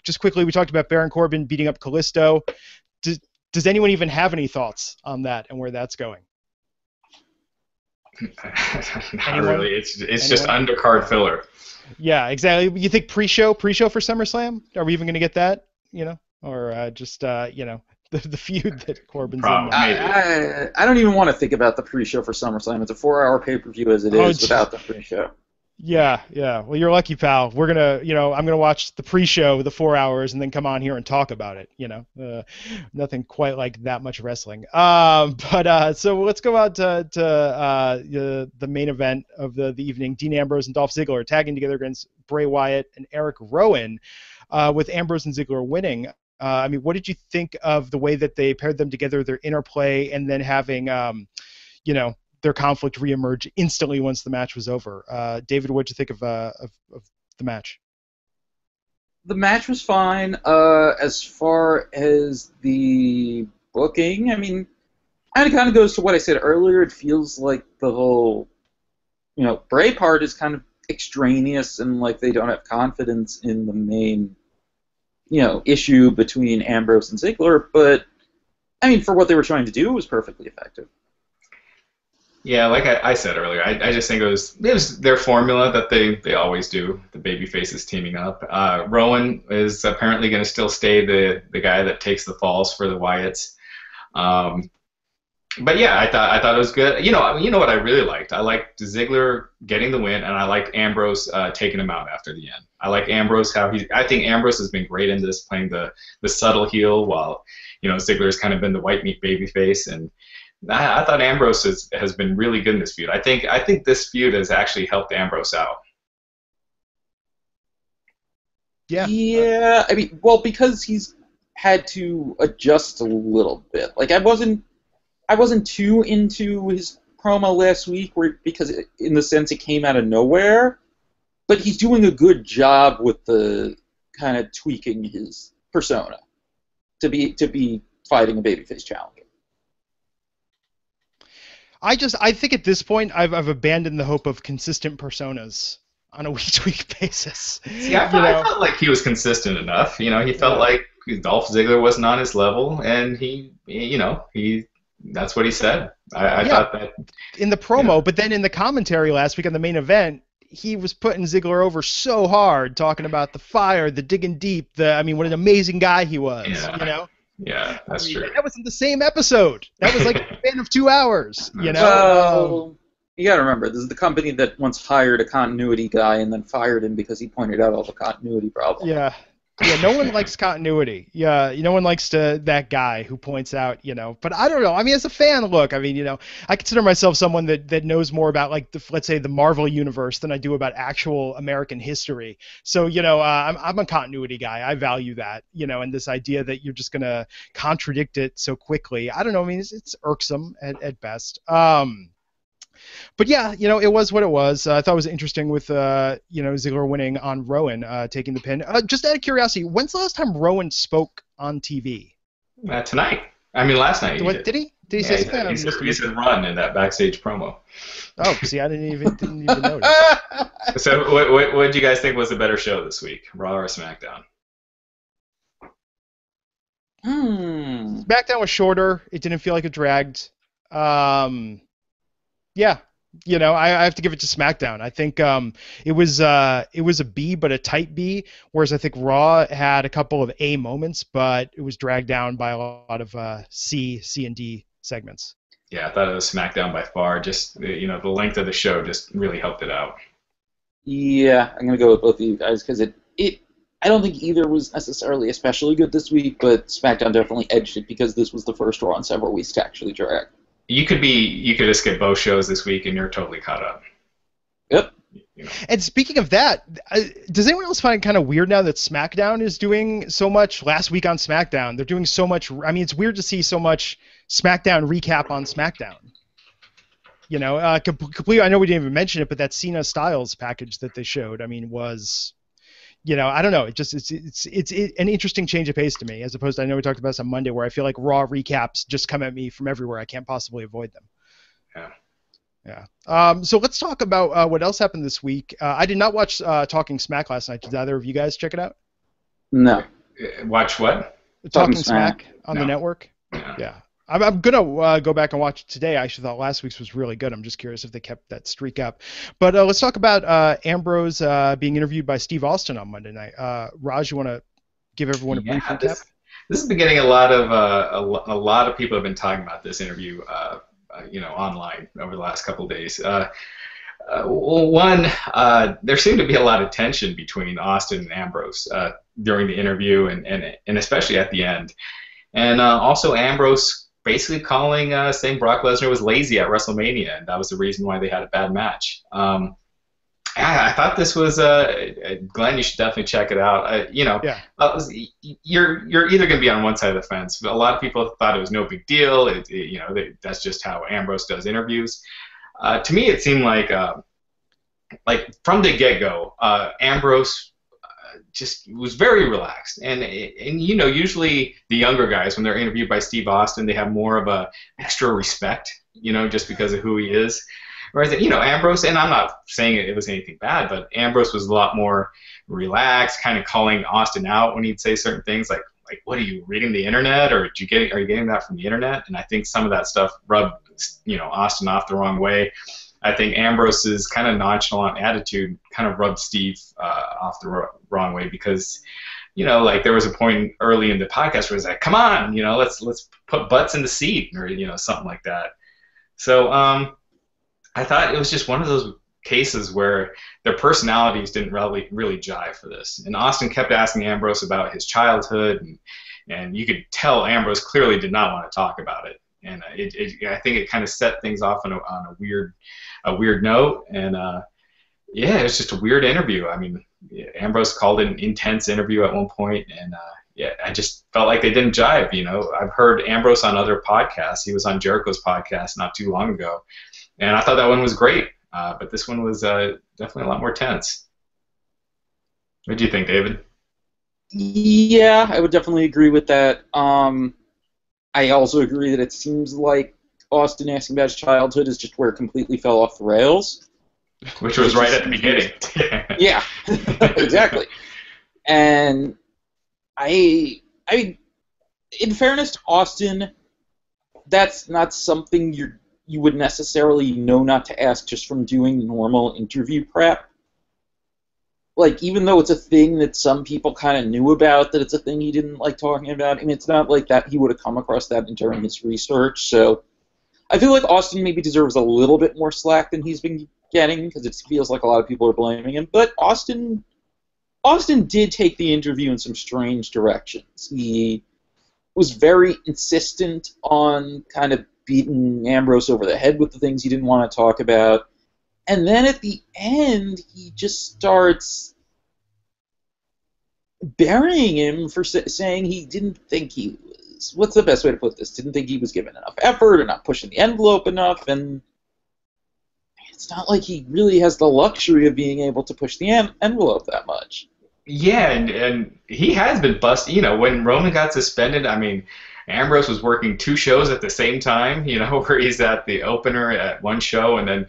just quickly, we talked about Baron Corbin beating up Kalisto. Does anyone even have any thoughts on that and where that's going? Not really. It's just undercard filler. Yeah, exactly. You think pre-show for SummerSlam? Are we even going to get that? Or just the feud that Corbin's in. I don't even want to think about the pre-show for SummerSlam. It's a 4-hour pay-per-view as it is without the pre-show. Yeah. Well, you're lucky, pal. We're gonna, I'm gonna watch the pre-show, the 4 hours, and then come on here and talk about it. Nothing quite like that much wrestling. So let's go out to the main event of the evening. Dean Ambrose and Dolph Ziggler tagging together against Bray Wyatt and Eric Rowan, with Ambrose and Ziggler winning. What did you think of the way that they paired them together, their interplay, and then having, their conflict reemerge instantly once the match was over? David, what did you think of the match? The match was fine. As far as the booking, it kind of goes to what I said earlier. It feels like the whole, Bray part is kind of extraneous and like they don't have confidence in the main issue between Ambrose and Ziggler, but for what they were trying to do, it was perfectly effective. Yeah, like I said earlier, I just think it was their formula that they always do, the baby faces teaming up. Rowan is apparently going to still stay the guy that takes the falls for the Wyatts. But yeah, I thought it was good. You know what I really liked? I liked Ziggler getting the win, and I liked Ambrose taking him out after the end. I like Ambrose I think Ambrose has been great in this, playing the subtle heel, while Ziggler's kind of been the white meat baby face, and I thought Ambrose has been really good in this feud. I think this feud has actually helped Ambrose out. Yeah. Yeah, because he's had to adjust a little bit. Like I wasn't too into his promo last week, because in the sense it came out of nowhere, but he's doing a good job with the kind of tweaking his persona to be fighting a babyface challenger. I think at this point I've abandoned the hope of consistent personas on a week-to-week basis. Yeah, I felt like he was consistent enough. He felt like Dolph Ziggler wasn't on his level, and he that's what he said. I thought that in the promo, but then in the commentary last week on the main event, he was putting Ziggler over so hard, talking about the fire, the digging deep, what an amazing guy he was. Yeah, that's true. That was in the same episode. That was like a span of 2 hours. Well, you got to remember, this is the company that once hired a continuity guy and then fired him because he pointed out all the continuity problems. Yeah. Yeah, no one likes continuity. Yeah, no one likes that guy who points out, But I don't know. As a fan, look, I consider myself someone that knows more about, let's say, the Marvel universe than I do about actual American history. So, I'm a continuity guy. I value that, and this idea that you're just going to contradict it so quickly. I don't know. It's irksome at best. But yeah, it was what it was. I thought it was interesting with, Ziggler winning on Rowan, taking the pin. Just out of curiosity, when's the last time Rowan spoke on TV? Tonight. Last night. Did he? Did he say something? He said run in that backstage promo. Oh, see, I didn't even notice. So, what did you guys think was the better show this week, Raw or SmackDown? SmackDown was shorter. It didn't feel like it dragged. Yeah, I have to give it to SmackDown. I think it was a B, but a tight B, whereas I think Raw had a couple of A moments, but it was dragged down by a lot of C and D segments. Yeah, I thought it was SmackDown by far. Just the length of the show just really helped it out. Yeah, I'm gonna go with both of you guys because I don't think either was necessarily especially good this week, but SmackDown definitely edged it because this was the first Raw in several weeks to actually drag. You could just get both shows this week and you're totally caught up. Yep. You know. And speaking of that, does anyone else find it kind of weird now that SmackDown is doing so much? Last week on SmackDown, they're doing so much. I mean, it's weird to see so much SmackDown recap on SmackDown. You know, completely. I know we didn't even mention it, but that Cena Styles package that they showed, I mean, was, you know, I don't know. It's an interesting change of pace to me, as opposed to, I know we talked about this on Monday, where I feel like Raw recaps just come at me from everywhere. I can't possibly avoid them. Yeah. Yeah. So let's talk about what else happened this week. I did not watch Talking Smack last night. Did either of you guys check it out? No. Watch what? Talking Smack on the No. network? Yeah. Yeah. I'm going to go back and watch it today. I actually thought last week's was really good. I'm just curious if they kept that streak up. But let's talk about Ambrose being interviewed by Steve Austin on Monday night. Raj, you want to give everyone a brief recap? This has been getting a lot of people have been talking about this interview, online over the last couple of days. There seemed to be a lot of tension between Austin and Ambrose during the interview, and especially at the end. And also Ambrose basically saying Brock Lesnar was lazy at WrestleMania, and that was the reason why they had a bad match. I thought this was Glenn. You should definitely check it out. Yeah. You're either going to be on one side of the fence. A lot of people thought it was no big deal. That's just how Ambrose does interviews. To me, it seemed like from the get-go, Ambrose just was very relaxed, and usually the younger guys, when they're interviewed by Steve Austin, they have more of a extra respect, just because of who he is. Whereas, Ambrose, and I'm not saying it was anything bad, but Ambrose was a lot more relaxed, kind of calling Austin out when he'd say certain things like, what are you reading the internet, or are you getting that from the internet? And I think some of that stuff rubbed, Austin off the wrong way. I think Ambrose's kind of nonchalant attitude kind of rubbed Steve off the wrong way, because, there was a point early in the podcast where it's like, come on, let's put butts in the seat, or something like that. So I thought it was just one of those cases where their personalities didn't really jive for this. And Austin kept asking Ambrose about his childhood, and you could tell Ambrose clearly did not want to talk about it. And I think it kind of set things off on a weird note. And it was just a weird interview. I mean, Ambrose called it an intense interview at one point, and I just felt like they didn't jive. I've heard Ambrose on other podcasts. He was on Jericho's podcast not too long ago, and I thought that one was great. But this one was definitely a lot more tense. What do you think, David? Yeah, I would definitely agree with that. I also agree that it seems like Austin asking about his childhood is just where it completely fell off the rails. Which was right at the beginning. Yeah, exactly. And I in fairness to Austin, that's not something you would necessarily know not to ask just from doing normal interview prep. Like, even though it's a thing that some people kind of knew about, that it's a thing he didn't like talking about, I mean, it's not like that he would have come across that during his research. So I feel like Austin maybe deserves a little bit more slack than he's been getting, because it feels like a lot of people are blaming him. But Austin did take the interview in some strange directions. He was very insistent on kind of beating Ambrose over the head with the things he didn't want to talk about. And then at the end, he just starts burying him for saying he didn't think he was, what's the best way to put this, didn't think he was giving enough effort or not pushing the envelope enough, and it's not like he really has the luxury of being able to push the envelope that much. Yeah, and he has been busted. When Roman got suspended, I mean, Ambrose was working 2 shows at the same time, where he's at the opener at one show and then,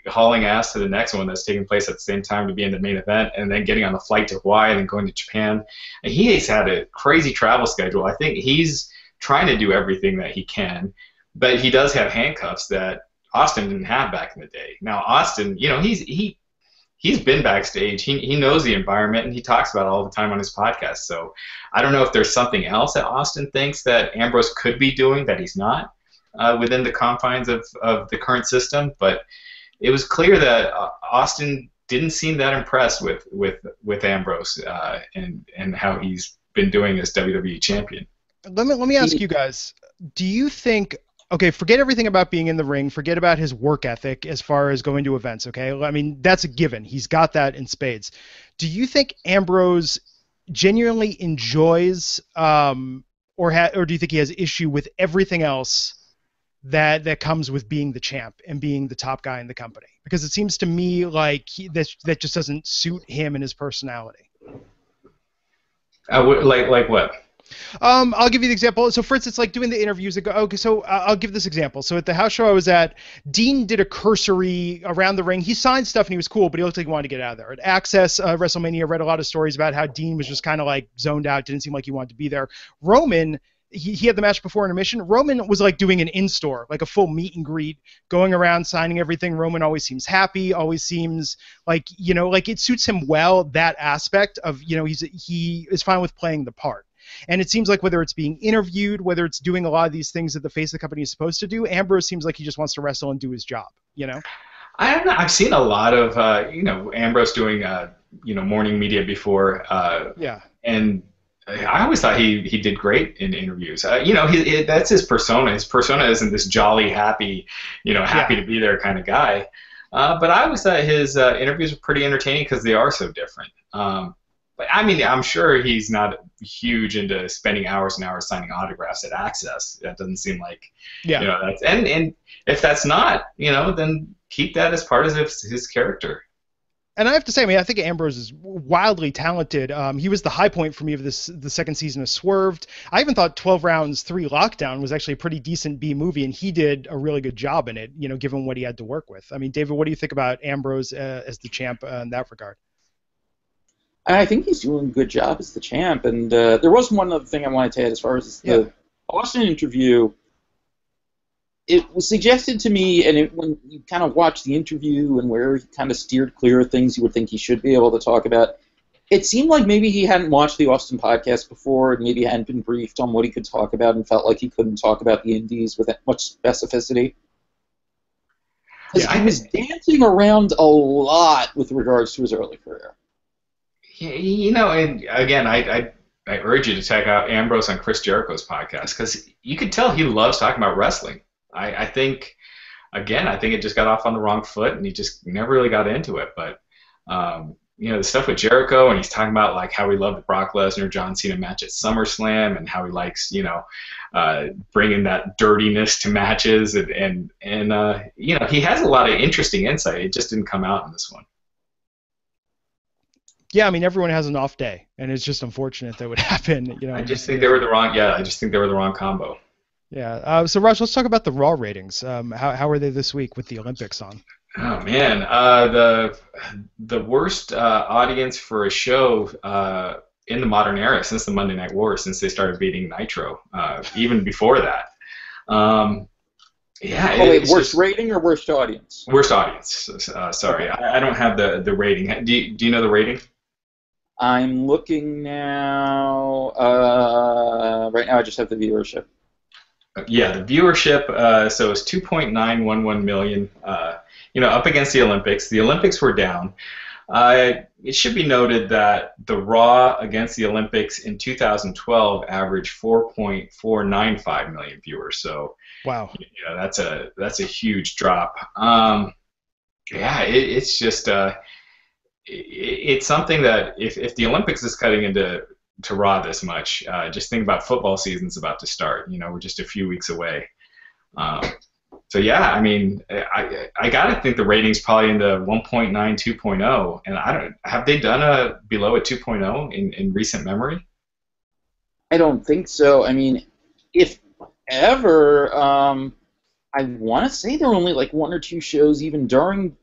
hauling ass to the next one that's taking place at the same time to be in the main event, and then getting on the flight to Hawaii and then going to Japan. And he has had a crazy travel schedule. I think he's trying to do everything that he can, but he does have handcuffs that Austin didn't have back in the day. Now, Austin, he's been backstage. He knows the environment, and he talks about it all the time on his podcast. So I don't know if there's something else that Austin thinks that Ambrose could be doing that he's not within the confines of the current system. But it was clear that Austin didn't seem that impressed with Ambrose and how he's been doing as WWE champion. Let me ask you guys, do you think okay, forget everything about being in the ring. Forget about his work ethic as far as going to events, okay? I mean, that's a given. He's got that in spades. Do you think Ambrose genuinely enjoys or do you think he has issue with everything else that comes with being the champ and being the top guy in the company? Because it seems to me like that just doesn't suit him and his personality. Like what? I'll give you the example. So, for instance, like doing the interviews. Okay, so I'll give this example. So, at the house show I was at, Dean did a cursory around the ring. He signed stuff and he was cool, but he looked like he wanted to get out of there. At Access WrestleMania, I read a lot of stories about how Dean was just kind of like zoned out, didn't seem like he wanted to be there. Roman, he had the match before intermission. Roman was like doing an in-store, like a full meet and greet, going around signing everything. Roman always seems happy, always seems like, like it suits him well, that aspect of, he is fine with playing the part. And it seems like whether it's being interviewed, whether it's doing a lot of these things that the face of the company is supposed to do, Ambrose seems like he just wants to wrestle and do his job, I don't know. I've seen a lot of, Ambrose doing, morning media before. Yeah. And I always thought he did great in interviews. That's his persona. His persona isn't this jolly, happy, happy to be there kind of guy. But I always thought his interviews were pretty entertaining because they are so different. But I mean, I'm sure he's not huge into spending hours and hours signing autographs at Access. That doesn't seem like, that's, and if that's not, then keep that as part of his character. And I have to say, I think Ambrose is wildly talented. He was the high point for me of the second season of Swerved. I even thought 12 Rounds 3 Lockdown was actually a pretty decent B movie, and he did a really good job in it, given what he had to work with. I mean, David, what do you think about Ambrose as the champ in that regard? I think he's doing a good job as the champ. And there was one other thing I wanted to add as far as the Austin interview. It was suggested to me, and when you kind of watch the interview and where he kind of steered clear of things you would think he should be able to talk about, it seemed like maybe he hadn't watched the Austin podcast before and maybe hadn't been briefed on what he could talk about and felt like he couldn't talk about the Indies with that much specificity. Because he was dancing around a lot with regards to his early career. And again, I urge you to check out Ambrose on Chris Jericho's podcast because you could tell he loves talking about wrestling. I think it just got off on the wrong foot and he just never really got into it. But the stuff with Jericho, and he's talking about like how he loved the Brock Lesnar John Cena match at SummerSlam and how he likes bringing that dirtiness to matches and he has a lot of interesting insight. It just didn't come out in this one. Yeah, everyone has an off day, and it's just unfortunate that would happen. I just think they were the wrong. Yeah, I just think they were the wrong combo. Yeah. So Raj, let's talk about the Raw ratings. How are they this week with the Olympics on? Oh man, the worst audience for a show in the modern era since the Monday Night War, since they started beating Nitro. Even before that. Worst rating or worst audience? Worst audience. Sorry, okay. I don't have the rating. Do you know the rating? I'm looking now. Right now, I just have the viewership. Yeah, the viewership. So it's 2.911 million. Up against the Olympics. The Olympics were down. It should be noted that the Raw against the Olympics in 2012 averaged 4.495 million viewers. So wow, that's a huge drop. It's just it's something that if the Olympics is cutting into Raw this much, just think about football season's about to start. We're just a few weeks away. So yeah, I gotta think the rating's probably in the 1.9, 2.0, and have they done a below a 2.0 in recent memory? I don't think so. If ever, I want to say there were only like one or two shows even during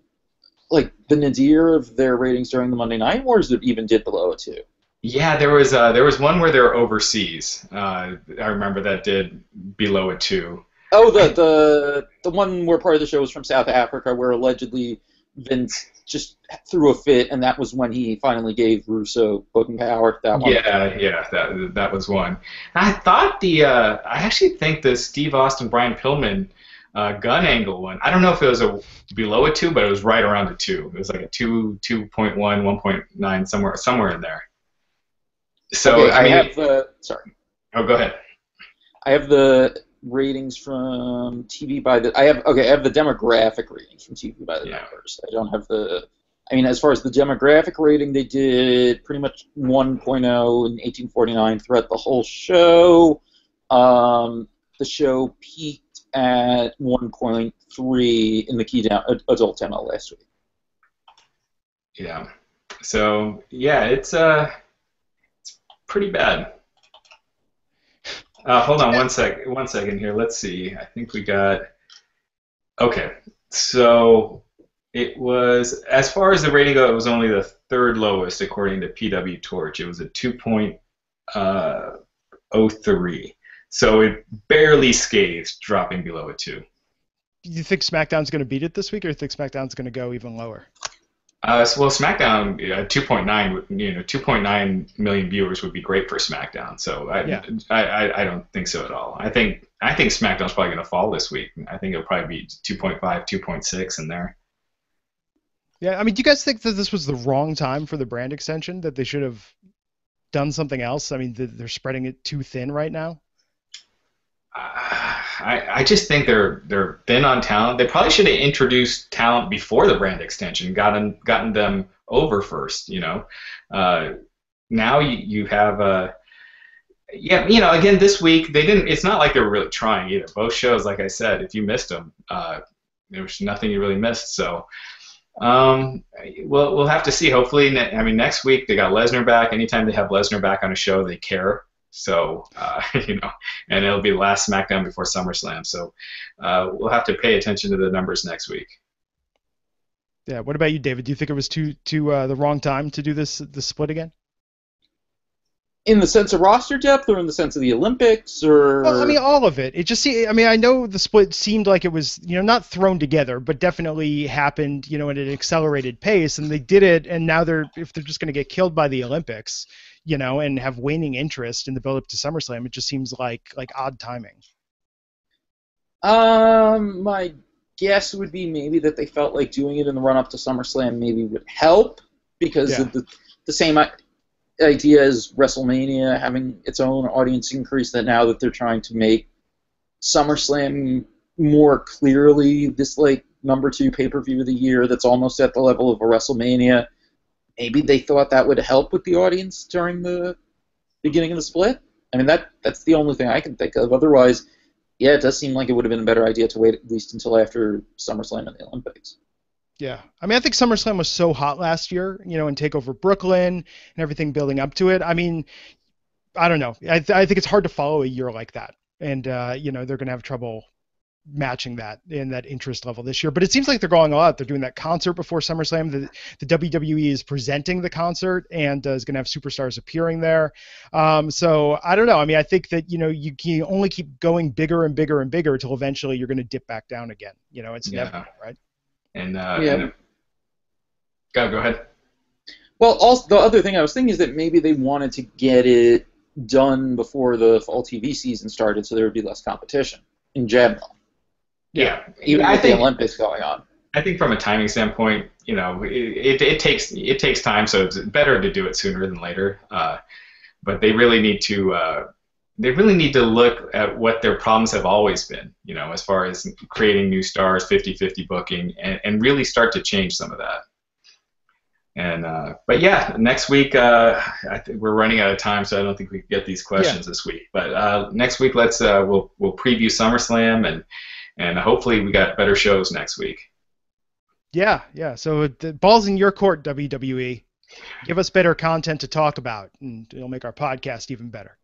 like the nadir of their ratings during the Monday Night Wars that even did below a 2. Yeah, there was one where they were overseas. I remember that did below a 2. Oh, the one where part of the show was from South Africa, where allegedly Vince just threw a fit, and that was when he finally gave Russo booking power. That one. Yeah, that was one. I thought I actually think the Steve Austin Brian Pillman gun angle one. I don't know if it was below a 2, but it was right around a 2. It was like a 2, 2.1, 1.9, somewhere in there. So okay, I have the. Sorry. Oh, go ahead. I have the ratings from TV by the. I have the demographic ratings from TV by the numbers. I don't have the. I mean, as far as the demographic rating, they did pretty much 1.0 in 1849 throughout the whole show. The show peaked at 1.3 in the key adult demo last week. Yeah. So yeah, it's pretty bad. Hold on one second here. Let's see. I think we got. Okay, so it was, as far as the rating go, it was only the third lowest according to PW Torch. It was a 2.03. So it barely scathed, dropping below a 2. Do you think SmackDown's going to beat it this week, or do you think SmackDown's going to go even lower? Well, SmackDown 2.9 million viewers would be great for SmackDown. So I don't think so at all. I think SmackDown's probably going to fall this week. I think it'll probably be 2.5, 2.6 in there. Yeah, I mean, do you guys think that this was the wrong time for the brand extension? That they should have done something else? I mean, they're spreading it too thin right now. I just think they're thin on talent. They probably should have introduced talent before the brand extension, gotten them over first. Now you have again this week they didn't. It's not like they were really trying either. Both shows, like I said, if you missed them, there was nothing you really missed. So we'll have to see. Hopefully, next week they got Lesnar back. Anytime they have Lesnar back on a show, they care. So, and it'll be the last SmackDown before SummerSlam. So we'll have to pay attention to the numbers next week. Yeah. What about you, David? Do you think it was too the wrong time to do the split again? In the sense of roster depth, or in the sense of the Olympics, or? Well, I mean, all of it. It just I know the split seemed like it was, not thrown together, but definitely happened, at an accelerated pace, and they did it. And now if they're just going to get killed by the Olympics, and have waning interest in the build-up to SummerSlam, it just seems like odd timing. My guess would be maybe that they felt like doing it in the run-up to SummerSlam maybe would help, because of the same idea as WrestleMania having its own audience increase, that now that they're trying to make SummerSlam more clearly this number 2 pay-per-view of the year that's almost at the level of a WrestleMania, maybe they thought that would help with the audience during the beginning of the split. I mean, that's the only thing I can think of. Otherwise, yeah, it does seem like it would have been a better idea to wait at least until after SummerSlam and the Olympics. Yeah. I mean, I think SummerSlam was so hot last year, and take over Brooklyn and everything building up to it. I mean, I don't know. I think it's hard to follow a year like that. And, they're going to have trouble matching that in that interest level this year. But it seems like they're going all out. They're doing that concert before SummerSlam. The WWE is presenting the concert and is going to have superstars appearing there. So I don't know. I mean, I think that, you can only keep going bigger and bigger and bigger until eventually you're going to dip back down again. It's inevitable, right? And go ahead. Well, also, the other thing I was thinking is that maybe they wanted to get it done before the fall TV season started, so there would be less competition in general. Yeah, even with the Olympics going on. I think from a timing standpoint, it takes time, so it's better to do it sooner than later. But they really need to look at what their problems have always been, as far as creating new stars, 50-50 booking, and really start to change some of that. And but yeah, next week I think we're running out of time, so I don't think we can get these questions this week. But next week, we'll preview SummerSlam and hopefully we got better shows next week. Yeah. So the ball's in your court, WWE. Give us better content to talk about, and it'll make our podcast even better.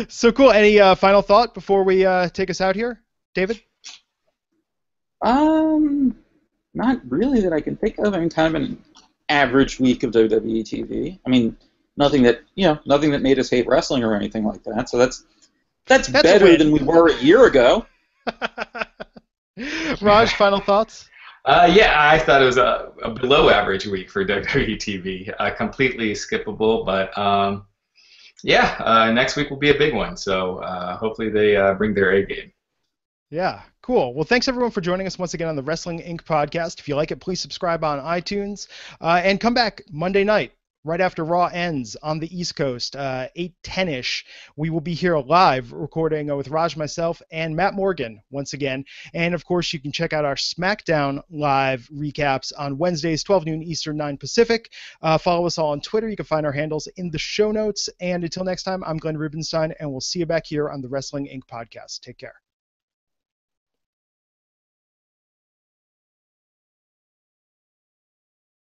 So cool. Any final thought before we take us out here, David? Not really that I can think of. I mean, kind of an average week of WWE TV. I mean, nothing that made us hate wrestling or anything like that. So that's better than we were a year ago. Raj, final thoughts? I thought it was a below average week for WWE TV. Completely skippable, but next week will be a big one. So hopefully they bring their A game. Yeah, cool. Well, thanks everyone for joining us once again on the Wrestling Inc. podcast. If you like it, please subscribe on iTunes and come back Monday night. right after Raw ends on the East Coast, 8:10ish. We will be here live recording with Raj, myself, and Matt Morgan once again. And of course, you can check out our SmackDown live recaps on Wednesdays, 12 noon Eastern, 9 Pacific. Follow us all on Twitter. You can find our handles in the show notes. And until next time, I'm Glenn Rubenstein, and we'll see you back here on the Wrestling Inc. podcast. Take care.